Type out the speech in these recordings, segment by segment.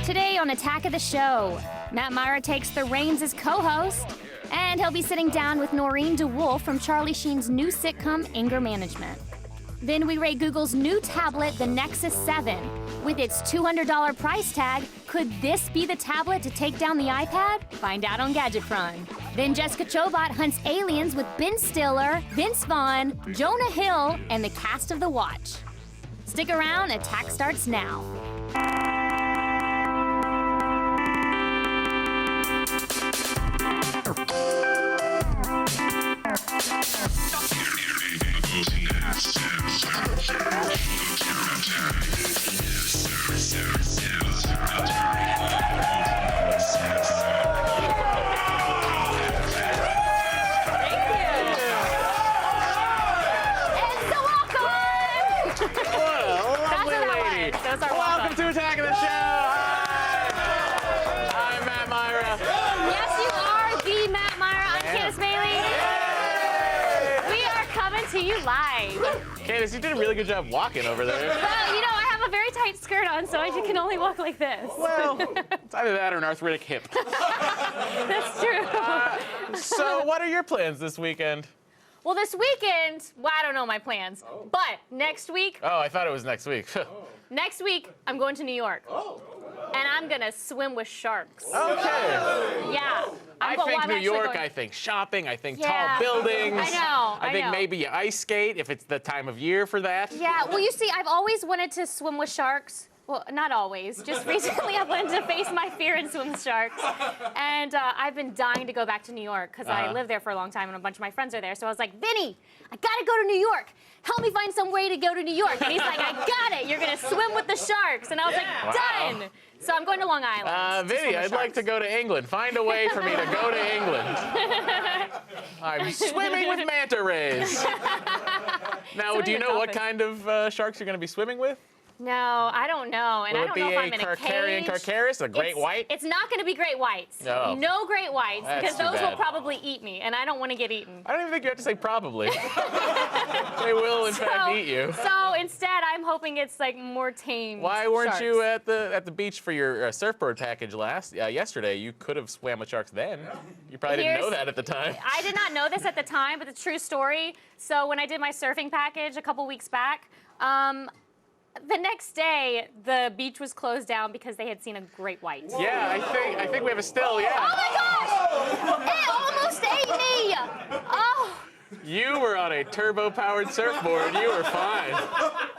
Today on Attack of the Show, Matt Myra takes the reins as co-host, and he'll be sitting down with Noreen DeWolf from Charlie Sheen's new sitcom, Anger Management. Then we rate Google's new tablet, the Nexus 7. With its $200 price tag, could this be the tablet to take down the iPad? Find out on GadgetFront. Then Jessica Chobot hunts aliens with Ben Stiller, Vince Vaughn, Jonah Hill, and the cast of The Watch. Stick around, Attack starts now. Welcome to Attack of the Show! Hi! I'm Matt Myra. Yes, you are the Matt Myra. I'm Candace Bailey. We are coming to you live. Candace, you did a really good job walking over there. Well, you know, I have a very tight skirt on, so I can only walk like this. Well, it's either that or an arthritic hip. That's true. So what are your plans this weekend? Well, this weekend, well, I don't know my plans, but next week, Oh, I thought it was next week. next week, I'm going to New York. And I'm gonna swim with sharks. Okay. Yeah. I think New York, I think shopping, I think Yeah. tall buildings. I know, I think know. maybe you ice skate if it's the time of year for that. Yeah, well, you see, I've always wanted to swim with sharks. Well, not always. Just recently I've wanted to face my fear and swim with sharks. And I've been dying to go back to New York because I lived there for a long time and a bunch of my friends are there. So I was like, Vinny, I gotta go to New York. Help me find some way to go to New York. And he's like, I got it. You're gonna swim with the sharks. And I was like, done. So I'm going to Long Island. Vinny, I'd like to go to England. Find a way for me to go to England. I'm swimming with manta rays. Now, do you know what kind of sharks you're going to be swimming with? No, I don't know. And Will I it don't be know if I'm a in a Carcarian cage. Carcaris, a great white? It's not going to be great whites. No. No great whites, That's because too those will bad. probably eat me, and I don't want to get eaten. I don't even think you have to say probably. They will, in fact, eat you. So instead, I'm hoping it's like more tame. Why weren't sharks. you at the beach for your surfboard package yesterday? You could have swam with sharks then. You probably didn't know that at the time. I did not know this at the time, but it's a true story. So when I did my surfing package a couple weeks back, the next day, the beach was closed down because they had seen a great white. Yeah, I think we have a still, yeah. Oh my gosh! It almost ate me! Oh, You were on a turbo-powered surfboard. You were fine.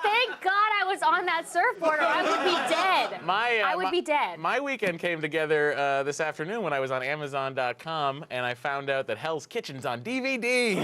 thank God I was on that surfboard or I would be dead. I would be dead. My weekend came together this afternoon when I was on Amazon.com and I found out that Hell's Kitchen's on DVD.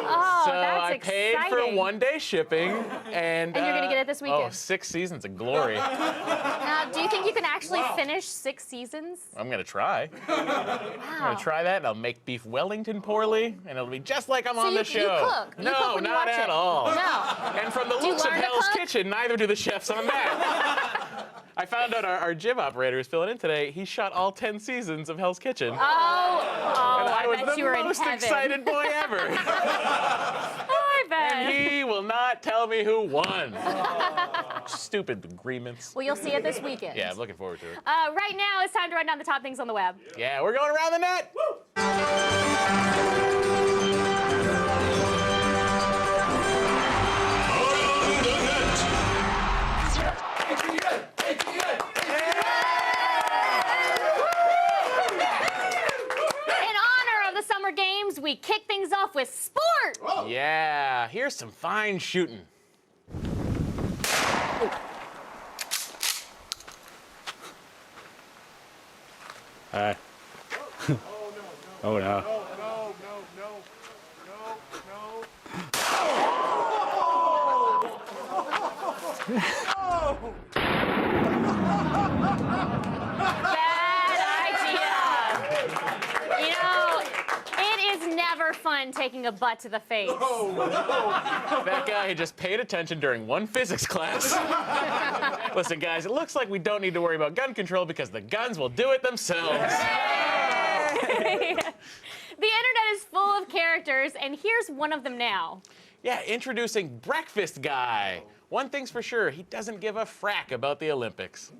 Oh, So that's I paid for exciting. 1-day shipping, and you're gonna get it this Oh, weekend? 6 seasons of glory. Now, do you think you can actually finish 6 seasons? I'm gonna try. I'm Wow. gonna try that, and I'll make beef Wellington poorly, and it'll be just like I'm on the show. You cook. You No, cook when you not watch at it. all. No. And from the Do you looks of learn to Hell's cook? Kitchen, neither do the chefs on that. I found out our gym operator who's filling in today. He shot all 10 seasons of Hell's Kitchen. Oh, and I was bet the you were in most heaven. excited boy ever. Oh, I bet. And he will not tell me who won. Stupid agreements. Well, you'll see it this weekend. Yeah, I'm looking forward to it. Right now, it's time to run down the top things on the web. Yeah, we're going around the net. Woo! In honor of the Summer Games, we kick things off with sport. Yeah, here's some fine shooting. Hi. Oh no. Bad idea. You know, it is never fun taking a butt to the face. That guy had just paid attention during one physics class. Listen, guys, it looks like we don't need to worry about gun control because the guns will do it themselves. The internet is full of characters, and here's one of them now. Yeah, introducing Breakfast Guy. One thing's for sure, he doesn't give a frack about the Olympics.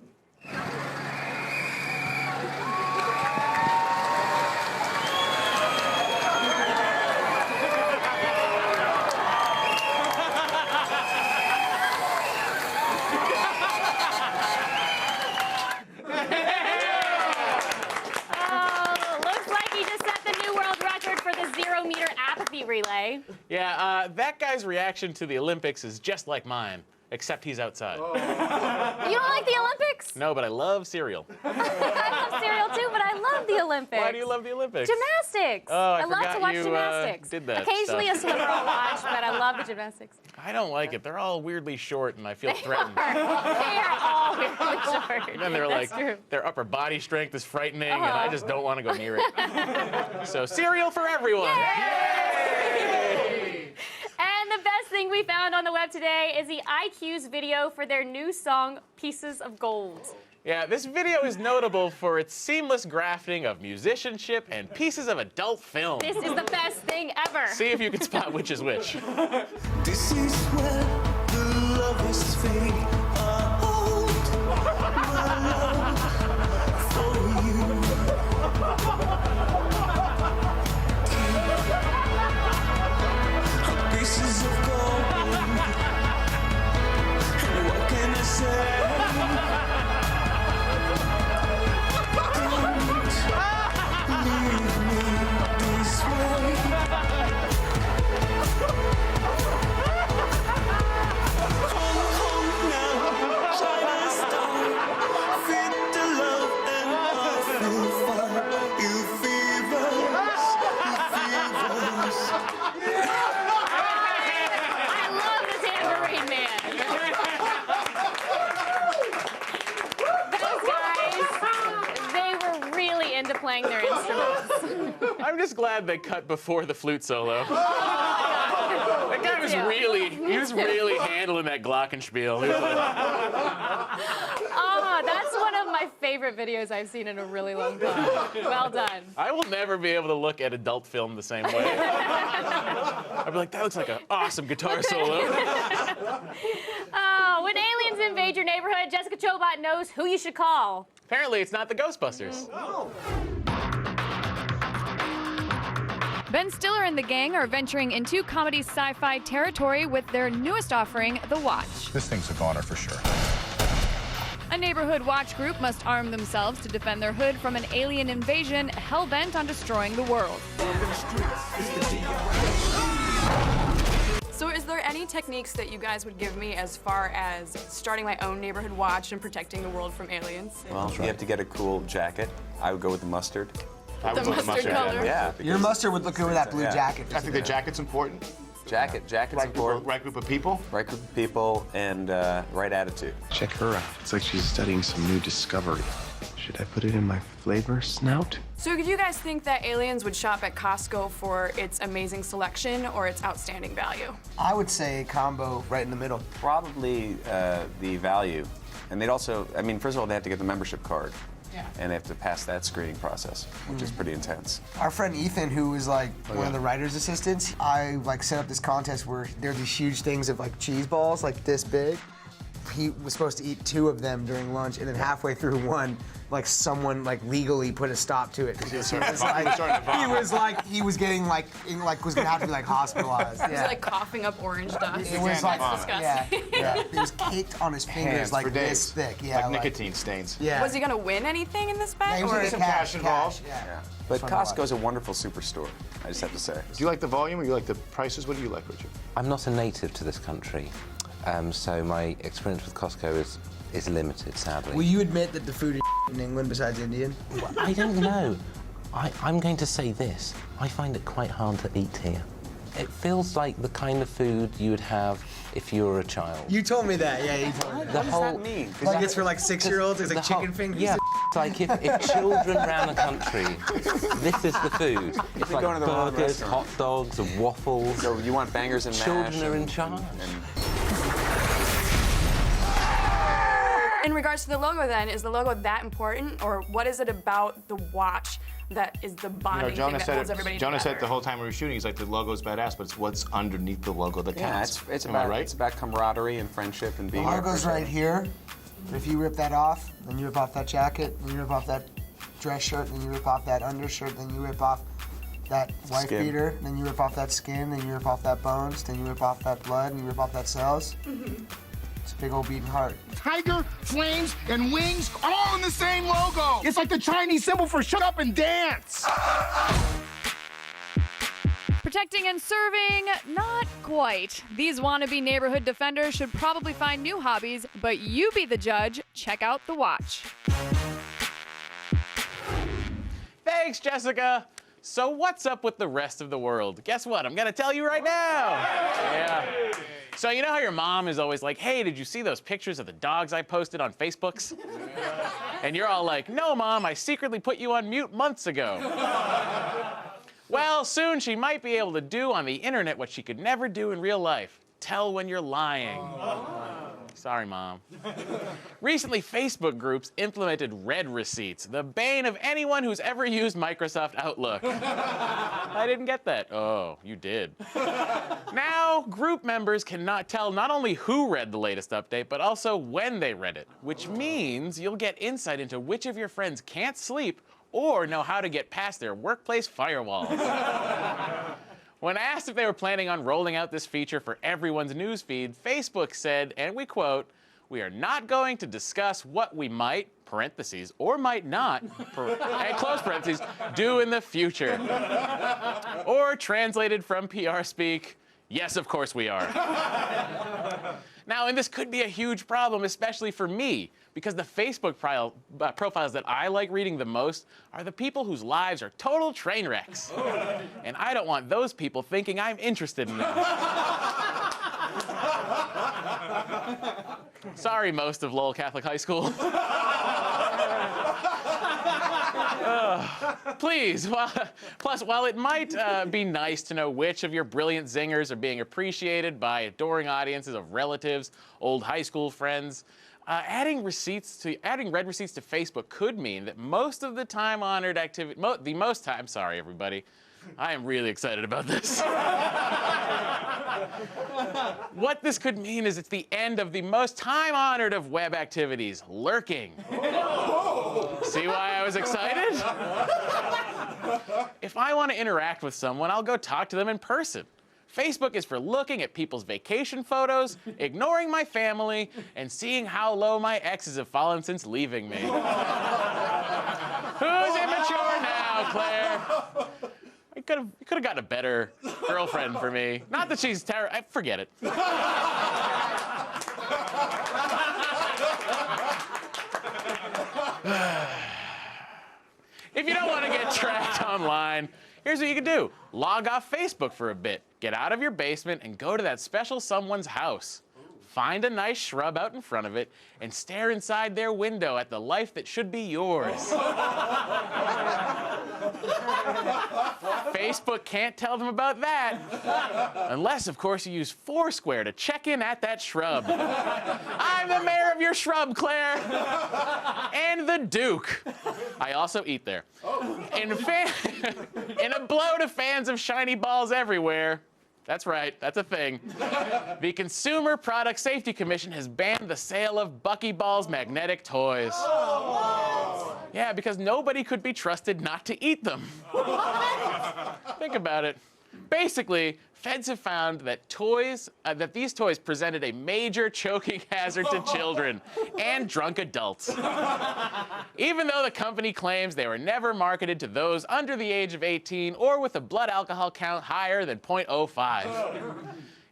Relay. Yeah, that guy's reaction to the Olympics is just like mine, except he's outside. Oh. You don't like the Olympics? No, but I love cereal. I love cereal too, but I love the Olympics. Why do you love the Olympics? Gymnastics. Oh, I love forgot to watch you, gymnastics. did that Occasionally stuff. a swimmer I'll watch, but I love the gymnastics. I don't like it. They're all weirdly short, and I feel threatened. They are all weirdly short. And then they're That's like, true. their upper body strength is frightening, and I just don't want to go near it. So cereal for everyone. And the best thing we found on the web today is the IQ's video for their new song, Pieces of Gold. Yeah, this video is notable for its seamless grafting of musicianship and pieces of adult film. This is the best thing ever. See if you can spot which is which. This is where the lovers fade. I hold my love for you. Pieces of gold. And what can I say? Playing their instruments. I'm just glad they cut before the flute solo. That guy was really handling that glockenspiel. He was like, That's one of my favorite videos I've seen in a really long time. Well done. I will never be able to look at adult film the same way. I'd be like, that looks like an awesome guitar solo. When aliens invade your neighborhood, Jessica Chobot knows who you should call. Apparently, it's not the Ghostbusters. Ben Stiller and the gang are venturing into comedy sci-fi territory with their newest offering, The Watch. This thing's a goner for sure. A neighborhood watch group must arm themselves to defend their hood from an alien invasion hell-bent on destroying the world. So is there any techniques that you guys would give me as far as starting my own neighborhood watch and protecting the world from aliens? Well, you have to get a cool jacket. I would go with the mustard. The mustard color? Yeah. Your mustard would look good with that blue jacket. I think the jacket's important. Jacket's important. Right group of people. Right group of people and right attitude. Check her out. It's like she's studying some new discovery. Should I put it in my flavor snout? So do you guys think that aliens would shop at Costco for its amazing selection or its outstanding value? I would say combo right in the middle. Probably the value. And they'd also, I mean, first of all, they have to get the membership card. Yeah. And they have to pass that screening process, which is pretty intense. Our friend Ethan, who was like one of the writer's assistants, I set up this contest where there are these huge things of cheese balls this big. He was supposed to eat 2 of them during lunch, and then halfway through one, someone legally put a stop to it because he was he was getting was gonna have to be hospitalized. He was coughing up orange dust. It was disgusting. Yeah. It was caked on his fingers this thick. Yeah, like nicotine stains. Yeah. Was he gonna win anything in this bet? Yeah, he was or gonna some get cash involved. Yeah. But Costco's a wonderful superstore, I just have to say. Do you like the volume or you like the prices? What do you like, Richard? I'm not a native to this country, so my experience with Costco is limited, sadly. Will you admit that the food in England besides Indian? Well, I don't know. I'm going to say this. I find it quite hard to eat here. It feels like the kind of food you would have if you were a child. You told me that, yeah, you told me that. What does that mean? It's for 6-year-olds, it's chicken fingers? Yeah, it's like if children around the country, this is the food. It's like going to the wrong burgers, restaurant. hot dogs, and waffles. So you want bangers and mash? Children are in charge. In regards to the logo then, is the logo that important? Or what is it about the watch that is the bonding thing that holds everybody Jonah together? said the whole time we were shooting, he's like, the logo's badass, but it's what's underneath the logo that Yeah, counts. it's Am I about right? It's about camaraderie and friendship and being. The logo's right here. But if you rip that off, then you rip off that jacket, then you rip off that dress shirt, then you rip off that undershirt, then you rip off that wife Skin. beater, then you rip off that skin, then you rip off that bones, then you rip off that blood, and you rip off that cells. It's a big old beating heart. Tiger, flames, and wings all in the same logo. It's like the Chinese symbol for shut up and dance. Protecting and serving, not quite. These wannabe neighborhood defenders should probably find new hobbies, but you be the judge. Check out the watch. Thanks, Jessica. So what's up with the rest of the world? Guess what? I'm gonna tell you right now. Yeah. So you know how your mom is always like, hey, did you see those pictures of the dogs I posted on Facebooks? And you're all like, no, Mom, I secretly put you on mute months ago. Well, soon she might be able to do on the internet what she could never do in real life. Tell when you're lying. Sorry, Mom. Recently, Facebook groups implemented red receipts, the bane of anyone who's ever used Microsoft Outlook. I didn't get that. Oh, you did. Now, group members cannot tell not only who read the latest update, but also when they read it, which means you'll get insight into which of your friends can't sleep or know how to get past their workplace firewall. When asked if they were planning on rolling out this feature for everyone's newsfeed, Facebook said, and we quote, "We are not going to discuss what we might, parentheses, or might not, and close parentheses, do in the future." Or translated from PR speak, yes, of course we are. Now, and this could be a huge problem, especially for me, because the Facebook profiles that I like reading the most are the people whose lives are total train wrecks. And I don't want those people thinking I'm interested in them. Sorry, most of Lowell Catholic High School. Please, plus, while it might be nice to know which of your brilliant zingers are being appreciated by adoring audiences of relatives, old high school friends, adding red receipts to Facebook could mean that most of the time-honored activity, sorry, everybody. I am really excited about this. What this could mean is it's the end of the most time-honored of web activities, lurking. See why I was excited? If I want to interact with someone, I'll go talk to them in person. Facebook is for looking at people's vacation photos, ignoring my family, and seeing how low my exes have fallen since leaving me. Who's immature now, Claire? You could have gotten a better girlfriend for me. Not that she's terrible. Forget it. If you don't want to get tracked online, here's what you can do. Log off Facebook for a bit. Get out of your basement and go to that special someone's house. Find a nice shrub out in front of it and stare inside their window at the life that should be yours. Facebook can't tell them about that. Unless, of course, you use Foursquare to check in at that shrub. I'm the mayor of your shrub, Claire. And the Duke. I also eat there. In a blow to fans of shiny balls everywhere, that's right, that's a thing. The Consumer Product Safety Commission has banned the sale of Buckyballs magnetic toys. Yeah, because nobody could be trusted not to eat them. Think about it. Basically, feds have found that these toys presented a major choking hazard to children and drunk adults. Even though the company claims they were never marketed to those under the age of 18 or with a blood alcohol count higher than 0.05.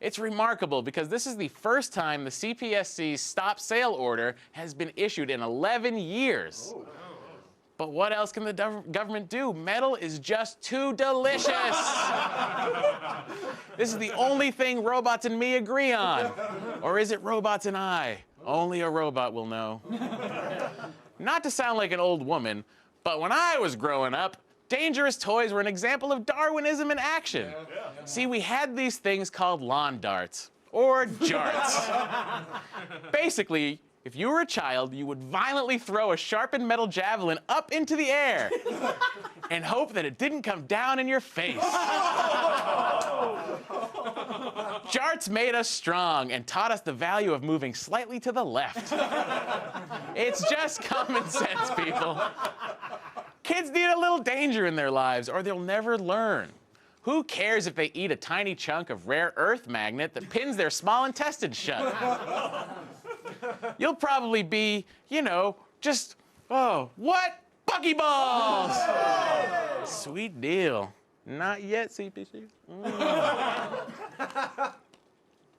It's remarkable because this is the first time the CPSC's stop sale order has been issued in 11 years. But what else can the government do? Metal is just too delicious. This is the only thing robots and me agree on. Or is it robots and I? Only a robot will know. Not to sound like an old woman, but when I was growing up, dangerous toys were an example of Darwinism in action. See, we had these things called lawn darts, or jarts. Basically, if you were a child, you would violently throw a sharpened metal javelin up into the air and hope that it didn't come down in your face. Jarts made us strong and taught us the value of moving slightly to the left. It's just common sense, people. Kids need a little danger in their lives or they'll never learn. Who cares if they eat a tiny chunk of rare earth magnet that pins their small intestines shut? You'll probably be, just, what? Buckyballs! Sweet deal. Not yet, CPC.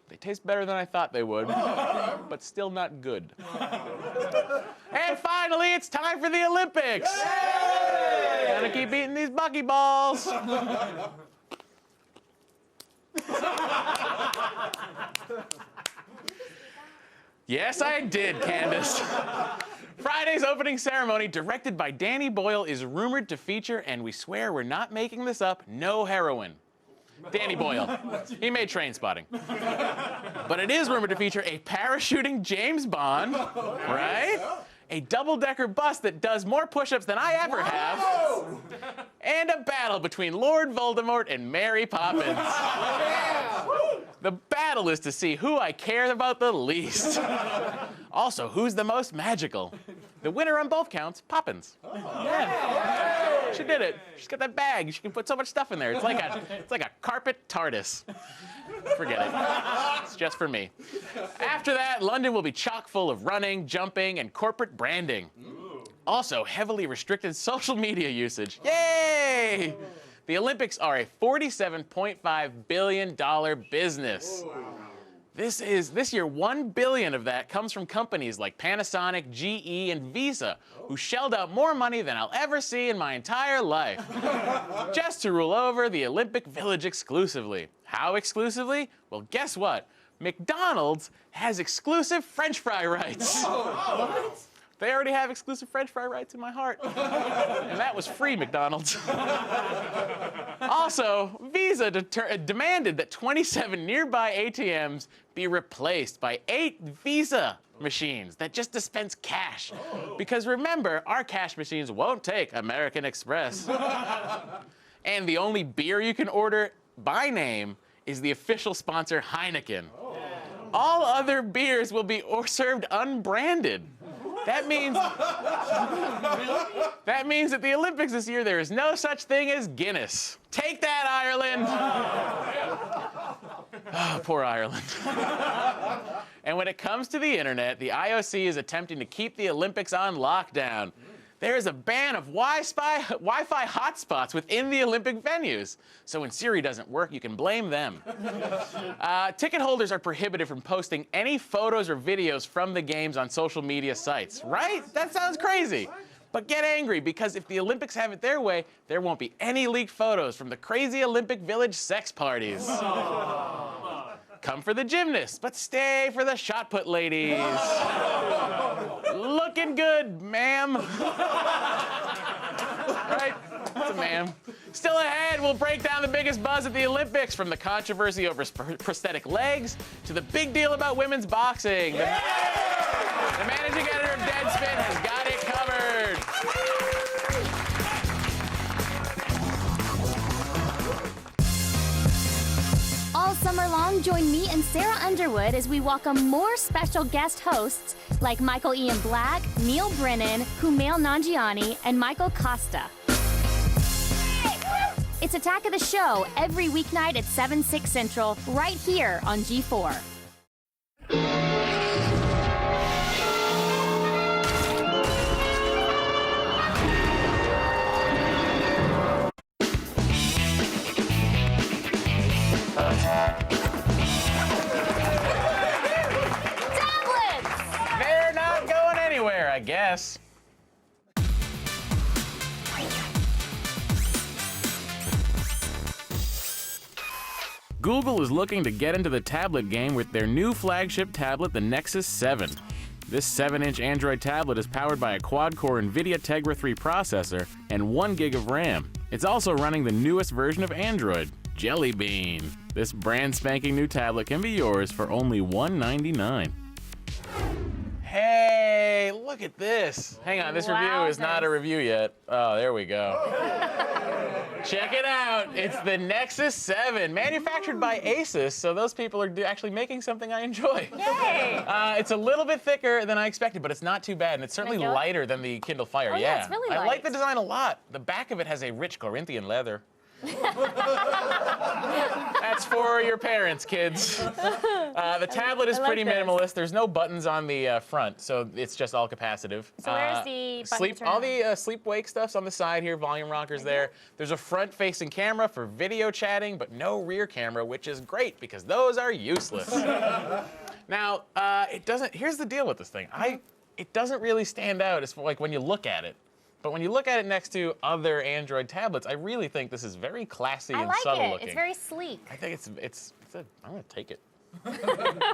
They taste better than I thought they would, but still not good. And finally, it's time for the Olympics. Gotta keep eating these Buckyballs. Yes, I did, Candace. Friday's opening ceremony, directed by Danny Boyle, is rumored to feature, and we swear we're not making this up, no heroin. Danny Boyle. He made Trainspotting. But it is rumored to feature a parachuting James Bond, right? A double-decker bus that does more push-ups than I ever have, and a battle between Lord Voldemort and Mary Poppins. The battle is to see who I care about the least. Also, who's the most magical? The winner on both counts, Poppins. Yeah. She did it. She's got that bag. She can put so much stuff in there. It's like a carpet TARDIS. Forget it. It's just for me. After that, London will be chock full of running, jumping, and corporate branding. Also, heavily restricted social media usage. Yay! The Olympics are a $47.5 billion business. This year, $1 billion of that comes from companies like Panasonic, GE, and Visa, who shelled out more money than I'll ever see in my entire life, just to rule over the Olympic Village exclusively. How exclusively? Well, guess what? McDonald's has exclusive French fry rights. What? They already have exclusive French fry rights in my heart. And that was free, McDonald's. Also, Visa demanded that 27 nearby ATMs be replaced by 8 Visa machines that just dispense cash. Because remember, our cash machines won't take American Express. And the only beer you can order by name is the official sponsor, Heineken. All other beers will be served unbranded. That means at the Olympics this year, there is no such thing as Guinness. Take that, Ireland. Oh, poor Ireland. And when it comes to the internet, the IOC is attempting to keep the Olympics on lockdown. There is a ban of Wi-Fi hotspots within the Olympic venues. So when Siri doesn't work, you can blame them. Ticket holders are prohibited from posting any photos or videos from the games on social media sites, right? That sounds crazy. But get angry, because if the Olympics have it their way, there won't be any leaked photos from the crazy Olympic Village sex parties. Come for the gymnasts, but stay for the shot put ladies. Looking good, ma'am. Right? It's a ma'am. Still ahead, we'll break down the biggest buzz at the Olympics, from the controversy over prosthetic legs to the big deal about women's boxing. The managing editor of Deadspin has got it covered. All summer long, join me and Sarah Underwood as we welcome more special guest hosts like Michael Ian Black, Neil Brennan, Kumail Nanjiani, and Michael Costa. It's Attack of the Show every weeknight at 7/6 Central, right here on G4. They're not going anywhere, I guess. Google is looking to get into the tablet game with their new flagship tablet, the Nexus 7. This 7-inch Android tablet is powered by a quad-core NVIDIA Tegra 3 processor and 1 gig of RAM. It's also running the newest version of Android, Jelly Bean. This brand spanking new tablet can be yours for only $199. Hey, look at this. Hang on, this review is not a review yet. Oh, there we go. Check it out. It's the Nexus 7, manufactured by Asus, so those people are actually making something I enjoy. Yay! It's a little bit thicker than I expected, but it's not too bad, and it's certainly feel it? lighter than the Kindle Fire. Oh, yeah, it's really I like light. the design a lot. The back of it has a rich Corinthian leather. That's for your parents, kids. The tablet is I like pretty this. minimalist. There's no buttons on the front, so it's just all capacitive. So where's the button to turn all on? the sleep-wake stuff's on the side here, volume rockers there. There's a front-facing camera for video chatting, but no rear camera, which is great because those are useless. Now, it doesn't. Here's the deal with this thing. It doesn't really stand out as like when you look at it. But when you look at it next to other Android tablets, I really think this is very classy and subtle looking. It's very sleek. I think I'm gonna take it.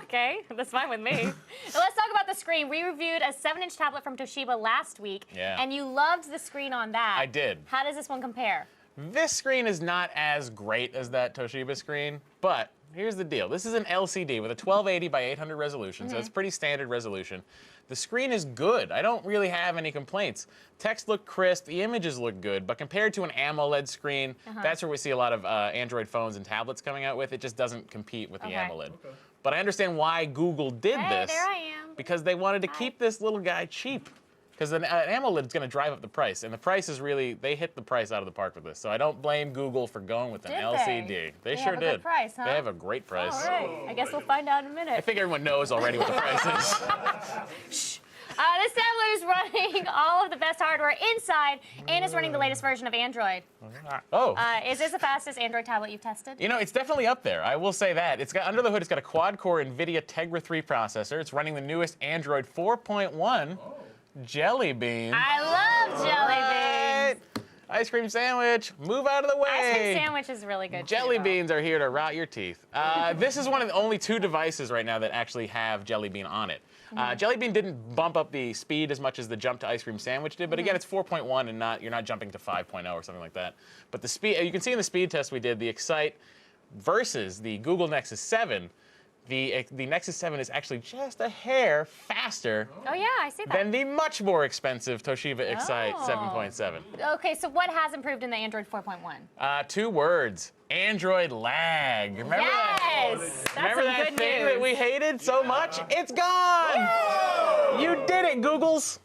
Okay, that's fine with me. Now let's talk about the screen. We reviewed a 7-inch tablet from Toshiba last week, and you loved the screen on that. I did. How does this one compare? This screen is not as great as that Toshiba screen, but here's the deal. This is an LCD with a 1280 by 800 resolution, so it's pretty standard resolution. The screen is good. I don't really have any complaints. Text looked crisp, the images look good, but compared to an AMOLED screen, that's where we see a lot of Android phones and tablets coming out with. It just doesn't compete with the AMOLED. But I understand why Google did this. There I am. Because they wanted to keep this little guy cheap. Because an AMOLED is going to drive up the price, and the price is really, they hit the price out of the park with this. So I don't blame Google for going with an LCD. They sure have a did. good price, huh? They have a great price. All right, I guess we'll find out in a minute. I think everyone knows already what the price is. This tablet is running all of the best hardware inside, and it's running the latest version of Android. Oh. Is this the fastest Android tablet you've tested? You know, it's definitely up there. I will say that. It's got under the hood. It's got a quad-core NVIDIA Tegra 3 processor. It's running the newest Android 4.1 Jelly Bean. I love jelly beans. Ice cream sandwich, move out of the way. Ice cream sandwich is really good. Jelly too, beans are here to rot your teeth. This is one of the only 2 devices right now that actually have Jelly Bean on it. Jelly Bean didn't bump up the speed as much as the jump to Ice Cream Sandwich did, but again, it's 4.1 and you're not jumping to 5.0 or something like that. But the speed, you can see in the speed test we did, the Excite versus the Google Nexus 7, the Nexus 7 is actually just a hair faster Oh yeah, I see that. than the much more expensive Toshiba Excite Oh. 7.7. Okay, so what has improved in the Android 4.1? 2 words. Android lag. Remember that? Yes! That's Remember some that good thing news. that we hated so much? It's gone! You did it, Google's.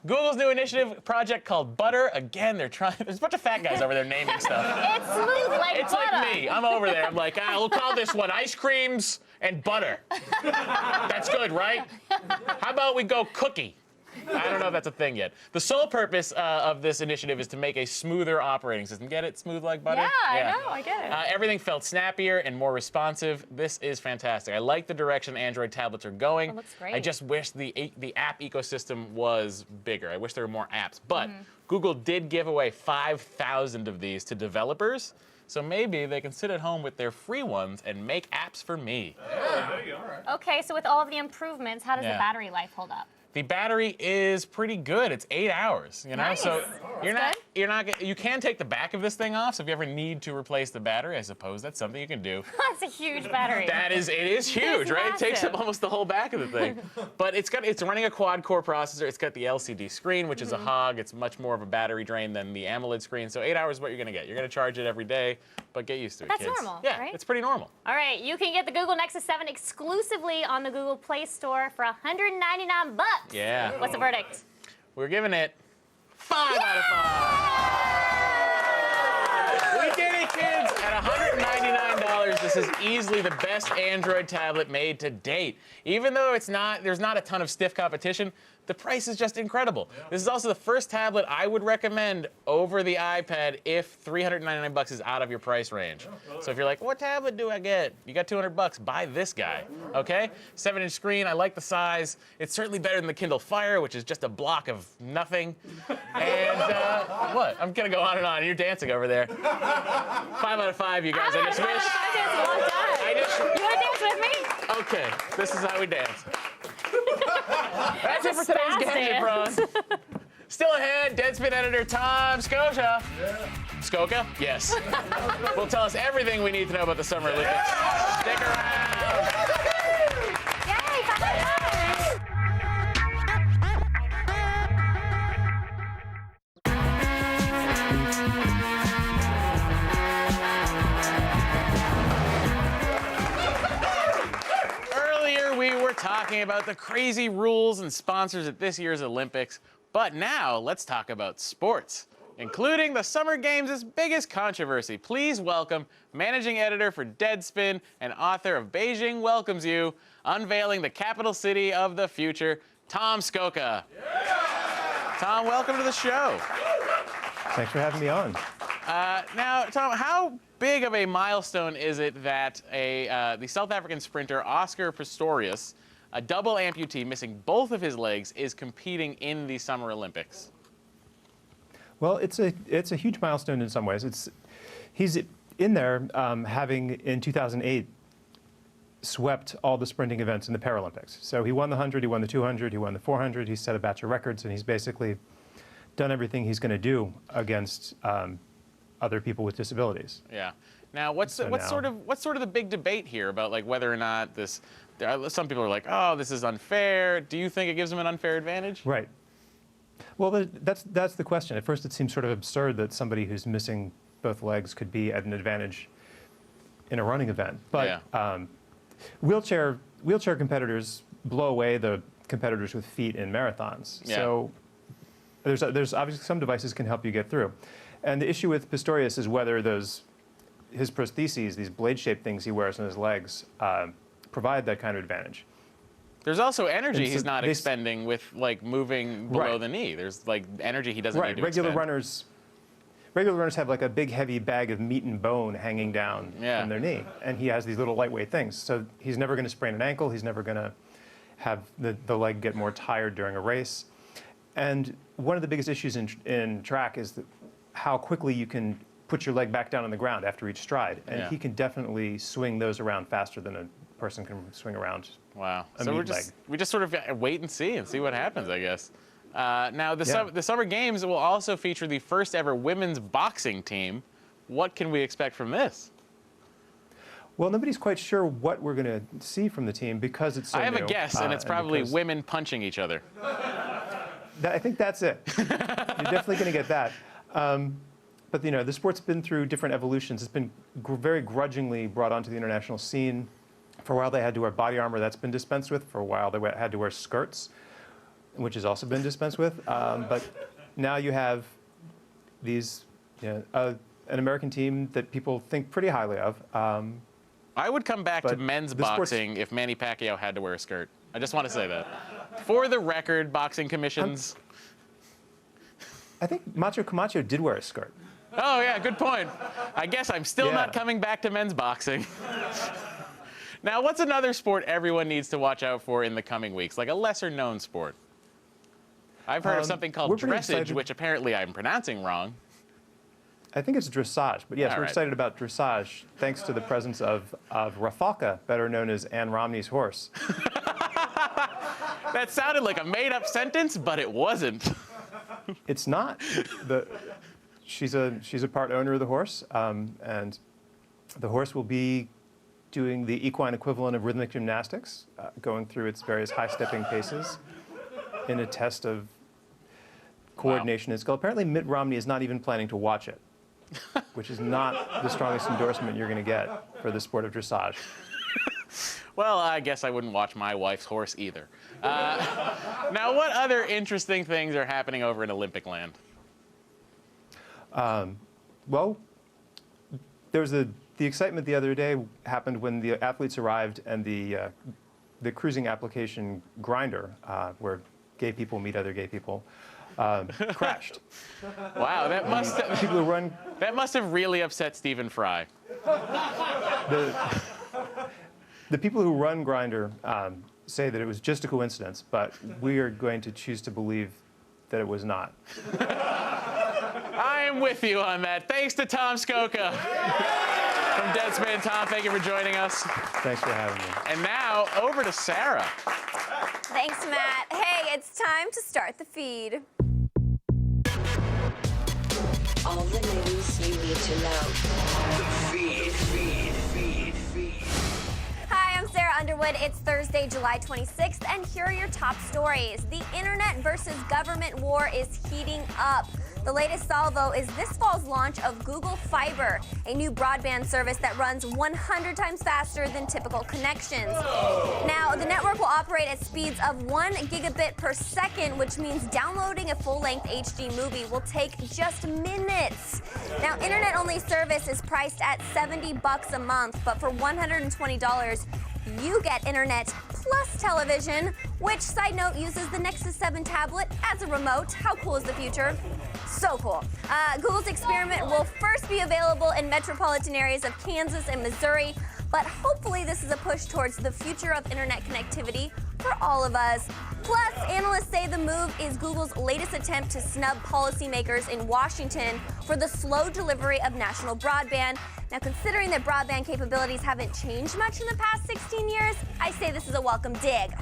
Google's new initiative project called Butter. Again, they're trying. There's a bunch of fat guys over there naming stuff. It's smooth like It's butter. like me. I'm over there. I'm like, we'll call this one ice creams and butter. That's good, right? How about we go cookie? I don't know if that's a thing yet. The sole purpose of this initiative is to make a smoother operating system. Get it? Smooth like butter? Yeah, I know, I get it. Everything felt snappier and more responsive. This is fantastic. I like the direction Android tablets are going. It looks great. I just wish the app ecosystem was bigger. I wish there were more apps. But Google did give away 5,000 of these to developers. So maybe they can sit at home with their free ones and make apps for me. Okay, so with all of the improvements, how does the Yeah. battery life hold up? The battery is pretty good. It's 8 hours, you know? Nice. So That's you can take the back of this thing off, so if you ever need to replace the battery, I suppose that's something you can do. That's a huge battery. It is huge, It's right? It takes up massive. almost the whole back of the thing. But it's running a quad-core processor. It's got the LCD screen, which is a hog. It's much more of a battery drain than the AMOLED screen. So 8 hours is what you're gonna get. You're gonna charge it every day, but get used to it, That's kids. normal, Yeah, right? it's pretty normal. All right, you can get the Google Nexus 7 exclusively on the Google Play Store for $199. Yeah. What's the verdict? We're giving it 5 out of 5. We did it, kids! At $199, this is easily the best Android tablet made to date. Even though there's not a ton of stiff competition, the price is just incredible. This is also the first tablet I would recommend over the iPad if $399 is out of your price range. So if you're like, what tablet do I get? You got $200, buy this guy, okay? 7-inch screen, I like the size. It's certainly better than the Kindle Fire, which is just a block of nothing. And what? I'm gonna go on and on. You're dancing over there. 5 out of 5, you guys. I just wish. You want to dance with me? Okay, this is how we dance. That's it for a today's fast Gadget Bros. Still ahead, Deadspin editor Tom Scotia. Skoka? Yes. Will tell us everything we need to know about the Summer Olympics. Stick around. Yay, 5 out of 5. talking about the crazy rules and sponsors at this year's Olympics. But now, let's talk about sports, including the Summer Games' biggest controversy. Please welcome managing editor for Deadspin and author of Beijing Welcomes You, unveiling the capital city of the future, Tom Scocca. Yeah! Tom, welcome to the show. Thanks for having me on. Now, Tom, how big of a milestone is it that the South African sprinter Oscar Pistorius, a double amputee missing both of his legs, is competing in the Summer Olympics? Well, it's a huge milestone in some ways. He's in there having in 2008 swept all the sprinting events in the Paralympics. So he won the 100, he won the 200, he won the 400. He set a batch of records, and he's basically done everything he's going to do against other people with disabilities. Yeah. Now, what's sort of the big debate here about like whether or not this? Some people are like, oh, this is unfair. Do you think it gives him an unfair advantage? Right. Well, that's the question. At first, it seems sort of absurd that somebody who's missing both legs could be at an advantage in a running event. But wheelchair competitors blow away the competitors with feet in marathons. Yeah. So there's obviously some devices can help you get through. And the issue with Pistorius is whether his prostheses, these blade-shaped things he wears on his legs, provide that kind of advantage. There's also energy he's not expending with like moving below the knee. There's like energy he doesn't need to Regular expend. Regular runners have like a big heavy bag of meat and bone hanging down from their knee, and he has these little lightweight things. So he's never going to sprain an ankle. He's never going to have the leg get more tired during a race. And one of the biggest issues in track is how quickly you can put your leg back down on the ground after each stride. And he can definitely swing those around faster than a person can swing around. Wow. So we just sort of wait and see what happens, I guess. Now, the Summer Games will also feature the first ever women's boxing team. What can we expect from this? Well, nobody's quite sure what we're going to see from the team because it's so new. I have a guess, and it's probably women punching each other. I think that's it. You're definitely going to get that. But the sport's been through different evolutions. It's been very grudgingly brought onto the international scene. For a while, they had to wear body armor. That's been dispensed with. For a while, they had to wear skirts, which has also been dispensed with. But now you have these, an American team that people think pretty highly of. I would come back to men's boxing if Manny Pacquiao had to wear a skirt. I just want to say that. For the record, boxing commissions. I think Macho Camacho did wear a skirt. Oh, yeah, good point. I guess I'm still not coming back to men's boxing. Now, what's another sport everyone needs to watch out for in the coming weeks, like a lesser-known sport? I've heard of something called dressage, which apparently I'm pronouncing wrong. I think it's dressage, but yes, we're excited about dressage thanks to the presence of Rafalka, better known as Ann Romney's horse. That sounded like a made-up sentence, but it wasn't. It's not. She's a part owner of the horse, and the horse will be doing the equine equivalent of rhythmic gymnastics, going through its various high-stepping paces in a test of coordination and skill. Apparently, Mitt Romney is not even planning to watch it, which is not the strongest endorsement you're going to get for the sport of dressage. Well, I guess I wouldn't watch my wife's horse either. Now, what other interesting things are happening over in Olympic land? Well, there was the excitement the other day happened when the athletes arrived and the cruising application Grindr, where gay people meet other gay people, crashed. Wow, that must have really upset Stephen Fry. The people who run Grindr say that it was just a coincidence, but we are going to choose to believe that it was not. I am with you on that. Thanks to Tom Scocca from Deadspin. Tom, thank you for joining us. Thanks for having me. And now, over to Sarah. Thanks, Matt. Hey, it's time to start the feed. All the news you need to know. The feed. Hi, I'm Sarah Underwood. It's Thursday, July 26th, and here are your top stories. The internet versus government war is heating up. The latest salvo is this fall's launch of Google Fiber, a new broadband service that runs 100 times faster than typical connections. Now, the network will operate at speeds of 1 gigabit per second, which means downloading a full-length HD movie will take just minutes. Now, internet-only service is priced at $70 a month, but for $120, you get internet plus television, which, side note, uses the Nexus 7 tablet as a remote. How cool is the future? So cool. Google's experiment will first be available in metropolitan areas of Kansas and Missouri, but hopefully this is a push towards the future of internet connectivity for all of us. Plus, analysts say the move is Google's latest attempt to snub policymakers in Washington for the slow delivery of national broadband. Now, considering that broadband capabilities haven't changed much in the past 16 years, I say this is a welcome dig.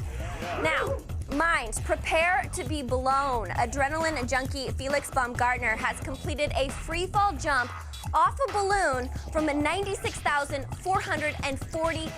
Now, minds, prepare to be blown. Adrenaline junkie Felix Baumgartner has completed a free-fall jump off a balloon from 96,440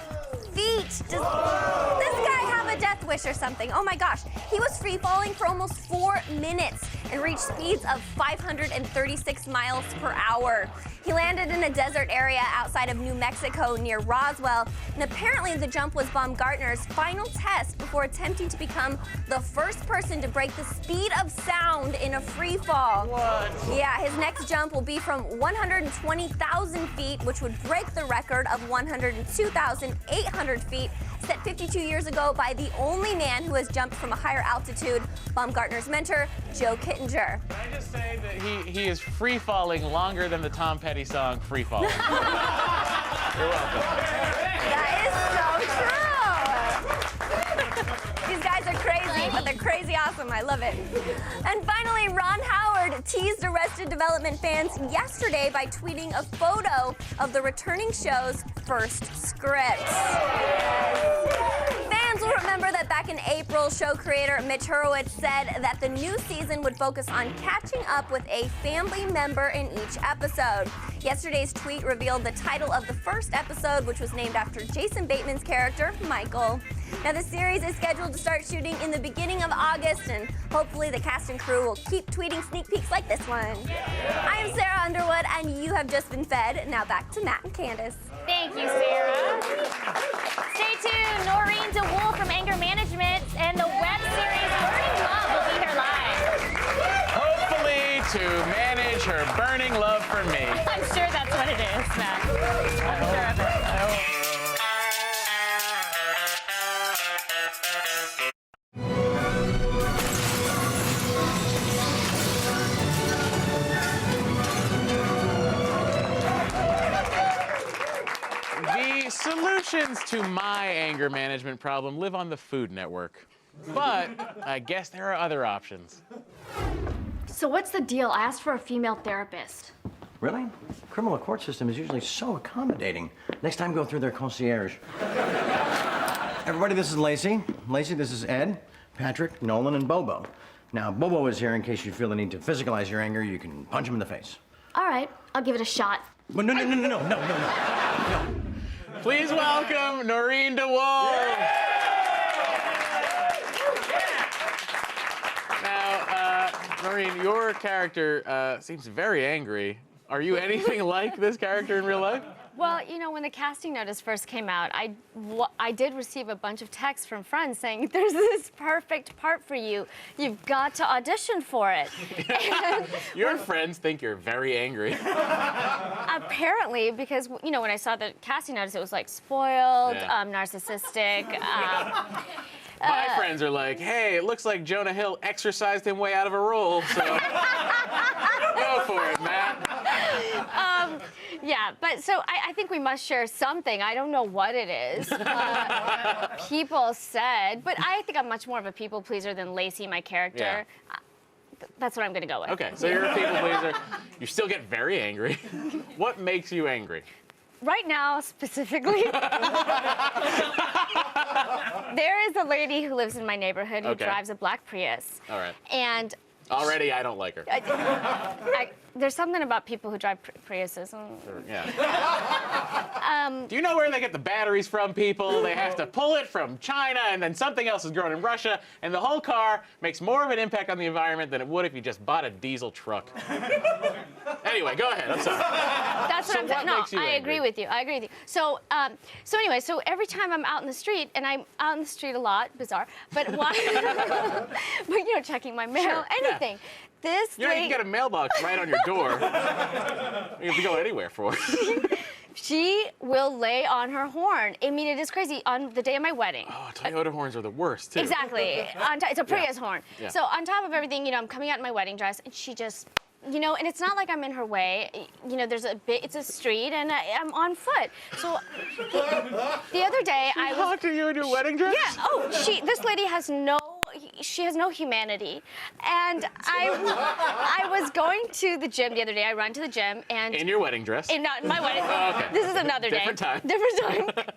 feet. Does this guy have a death wish or something? Oh my gosh. He was free falling for almost 4 minutes and reached speeds of 536 miles per hour. He landed in a desert area outside of New Mexico near Roswell, and apparently the jump was Baumgartner's final test before attempting to become the first person to break the speed of sound in a free fall. What? Yeah, his next jump will be from 120,000 feet, which would break the record of 102,800 feet, set 52 years ago by the only man who has jumped from a higher altitude, Baumgartner's mentor, Joe Kittinger. Can I just say that he is free falling longer than the Tom Petty song Free Falling. You're welcome. That is so true. These guys are crazy, but they're crazy awesome. I love it. And finally, Ron Howard teased Arrested Development fans yesterday by tweeting a photo of the returning show's first script. Fans will remember that back in April, show creator Mitch Hurwitz said that the new season would focus on catching up with a family member in each episode. Yesterday's tweet revealed the title of the first episode, which was named after Jason Bateman's character, Michael. Now, the series is scheduled to start shooting in the beginning of August, and hopefully the cast and crew will keep tweeting sneak peeks like this one. I am Sarah Underwood, and you have just been fed. Now back to Matt and Candace. Thank you, Sarah. Stay tuned. Noreen DeWolf from Anger Management and the web series Burning Love will be here live. Hopefully to manage her burning love for me. I'm sure that's what it is, Matt. I'm sure of it. The solutions to my anger management problem live on the Food Network. But I guess there are other options. So what's the deal? I asked for a female therapist. Really? Criminal court system is usually so accommodating. Next time, go through their concierge. Everybody, this is Lacey. Lacey, this is Ed, Patrick, Nolan, and Bobo. Now, Bobo is here in case you feel the need to physicalize your anger. You can punch him in the face. All right, I'll give it a shot. But no. Please welcome Noreen DeWolf. Now, Noreen, your character seems very angry. Are you anything like this character in real life? Well, you know, when the casting notice first came out, I did receive a bunch of texts from friends saying, there's this perfect part for you. You've got to audition for it. Your friends think you're very angry. Apparently, because, you know, when I saw the casting notice, it was like spoiled, Yeah. Narcissistic. My friends are like, hey, it looks like Jonah Hill exercised him way out of a role, so go for it, Matt. Yeah, but so I think we must share something. I don't know what it is. People said, but I think I'm much more of a people pleaser than Lacey, my character. Yeah. That's what I'm going to go with. Okay, so you're a people pleaser. You still get very angry. What makes you angry? Right now, specifically, there is a lady who lives in my neighborhood who Okay. drives a black Prius. All right. And Already, I don't like her. There's something about people who drive Priuses. Yeah. Do you know where they get the batteries from, people? They have to pull it from China, and then something else is grown in Russia, and the whole car makes more of an impact on the environment than it would if you just bought a diesel truck. Anyway, go ahead. I'm sorry. That's what I'm saying. No, I agree with you. I agree with you. So, anyway, so every time I'm out in the street, and I'm out in the street a lot, bizarre, but why? But you know, checking my mail, Sure, anything. Yeah. This You know, you can get a mailbox right on your door. You have to go anywhere for it. She will lay on her horn. I mean, it is crazy. On the day of my wedding. Oh, Toyota horns are the worst, too. Exactly. It's a Prius horn. Yeah. So on top of everything, you know, I'm coming out in my wedding dress, and she just, you know, and it's not like I'm in her way. You know, it's a street, and I'm on foot. So the other day, I was. Talked to you in your wedding dress? Yeah. Oh, this lady has no humanity. And I was going to the gym the other day. I run to the gym and in your wedding dress? In my wedding. Oh, okay. This is another day. Different time.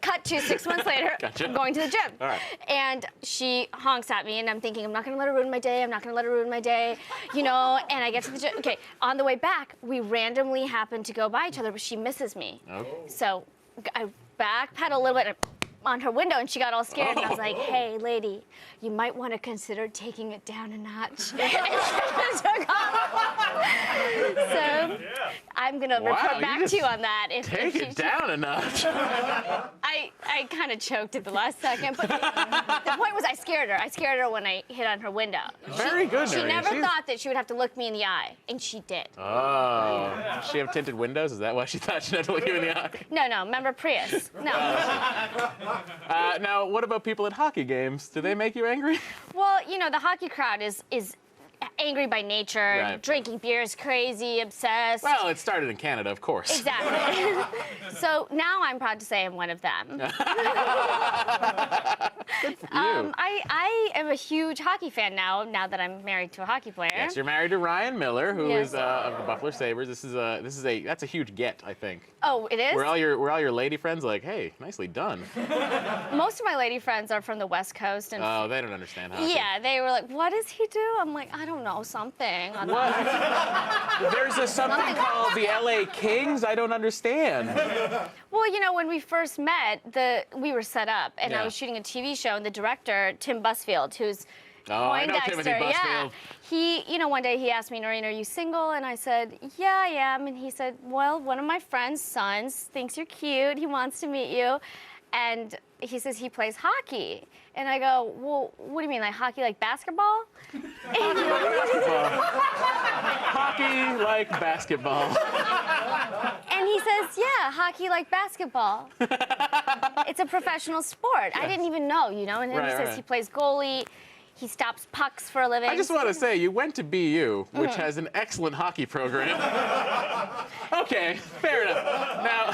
Cut to 6 months later. Gotcha. I'm going to the gym. All right. And she honks at me, and I'm thinking, I'm not going to let her ruin my day. I'm not going to let her ruin my day. You know, and I get to the gym. Okay, on the way back, we randomly happen to go by each other, but she misses me. Oh. So I backpedal a little bit on her window, and she got all scared, and I was like, hey, lady, you might want to consider taking it down a notch. So I'm going to report back to you on that. Take it down a notch. I kind of choked at the last second, but the point was I scared her. I scared her when I hit on her window. Very good, She Noreen. never thought that she would have to look me in the eye, and she did. Oh. Does she have tinted windows? Is that why she thought she'd have to look you in the eye? No, remember Prius. No. Now, what about people at hockey games? Do they make you angry? Well, you know, the hockey crowd is angry by nature, Right. drinking beers, crazy, obsessed. Well, it started in Canada, of course. Exactly. So now I'm proud to say I'm one of them. Good for you. I am a huge hockey fan now that I'm married to a hockey player. Yes, you're married to Ryan Miller, who Yes. is of the Buffalo Sabres. That's a huge get, I think. Oh, it is? Were all your lady friends like, hey, nicely done? Most of my lady friends are from the West Coast. And Oh, they don't understand hockey. yeah, they were like, what does he do? I'm like, I don't know, something. There's something called the LA Kings. I don't understand. Well, you know, when we first met, we were set up, and I Yeah. was shooting a TV show, and the director, Tim Busfield, who's Oh, I know Poindexter, Timothy yeah. Busfield. He, you know, one day he asked me, Noreen, are you single? And I said, yeah, I am. And he said, well, one of my friend's sons thinks you're cute. He wants to meet you. And he says he plays hockey. And I go, well, what do you mean, like hockey like basketball? Hockey like basketball. And he says, yeah, hockey like basketball. It's a professional sport. I didn't even know, you know. And then he Right, says right. he plays goalie. He stops pucks for a living. I just want to say, you went to BU, which Mhm. has an excellent hockey program. Okay, fair enough. Now,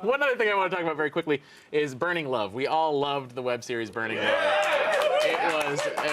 one other thing I want to talk about very quickly is Burning Love. We all loved the web series Burning Love.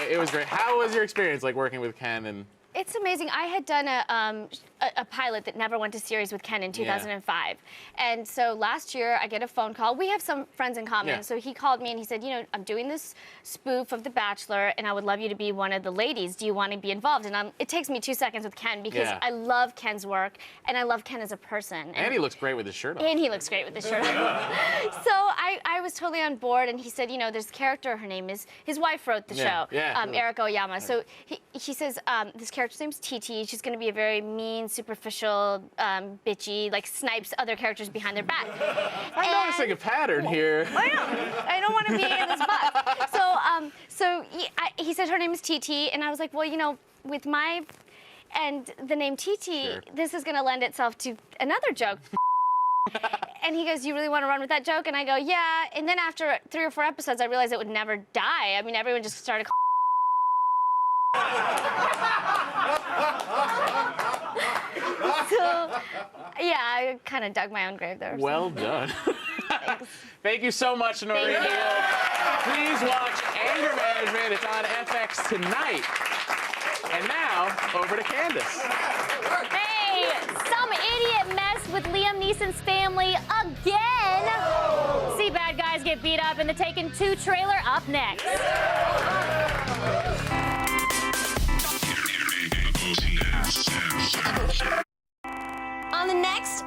It was great. How was your experience, like working with Ken and? It's amazing. I had done a pilot that never went to series with Ken in 2005. And so last year, I get a phone call. We have some friends in common. Yeah. So he called me and he said, you know, I'm doing this spoof of The Bachelor, and I would love you to be one of the ladies. Do you want to be involved? And it takes me 2 seconds with Ken because Yeah. I love Ken's work, and I love Ken as a person. And he looks great with his shirt on. And he looks great with the shirt on. So I was totally on board, and he said, you know, there's a character, her name is, his wife wrote the Yeah, show, yeah. Erika Oyama. So he says, this character's name's TT. She's going to be a very mean, superficial, bitchy, like snipes other characters behind their back. I'm noticing a pattern here. I know. I don't want to be in this box. So he said her name is TT, and I was like, well, you know, with my and the name TT, this is going to lend itself to another joke. And he goes, you really want to run with that joke? And I go, yeah. And then after 3 or 4 episodes, I realized it would never die. I mean, everyone just started So, yeah, I kind of dug my own grave there. Well done. Thank you so much, Noreen DeWolf. Please watch Anger Management. It's on FX tonight. And now, over to Candace. Hey, some idiot messed with Liam Neeson's family again. See bad guys get beat up in the Taken 2 trailer up next.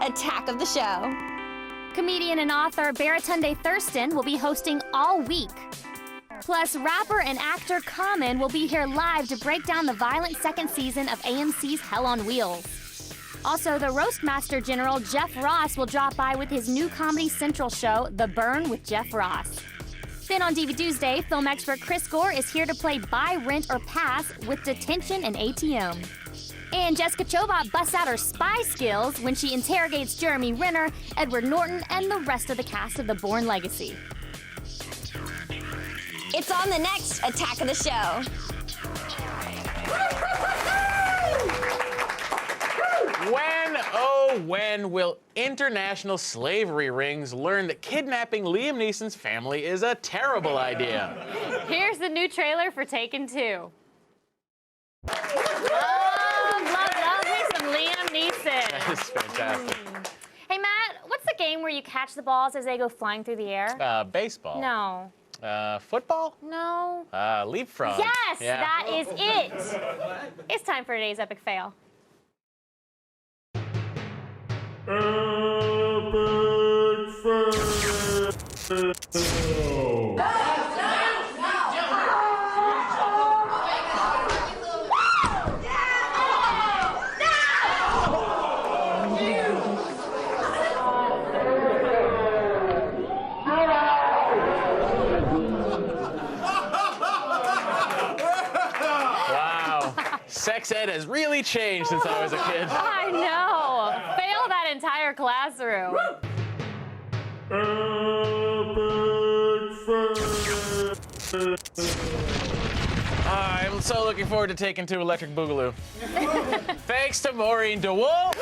attack of the show. Comedian and author Baratunde Thurston will be hosting all week. Plus, rapper and actor Common will be here live to break down the violent second season of AMC's Hell on Wheels. Also, the Roastmaster General Jeff Ross will drop by with his new Comedy Central show, The Burn with Jeff Ross. Then on DVD's Day, film expert Chris Gore is here to play Buy, Rent, or Pass with Detention and ATM. And Jessica Chobot busts out her spy skills when she interrogates Jeremy Renner, Edward Norton, and the rest of the cast of The Bourne Legacy. It's on the next attack of the show. When, oh, when will international slavery rings learn that kidnapping Liam Neeson's family is a terrible idea? Here's the new trailer for Taken 2. Love me some Liam Neeson. That is fantastic. Hey, Matt, what's the game where you catch the balls as they go flying through the air? Baseball. No. Football? No. Leapfrog. Yes, Yeah. that is it. It's time for today's epic fail. Wow. Sex ed has really changed since I was a kid. I know. Fail that entire classroom. I'm so looking forward to Taking Two Electric Boogaloo. Thanks to Maureen DeWolf.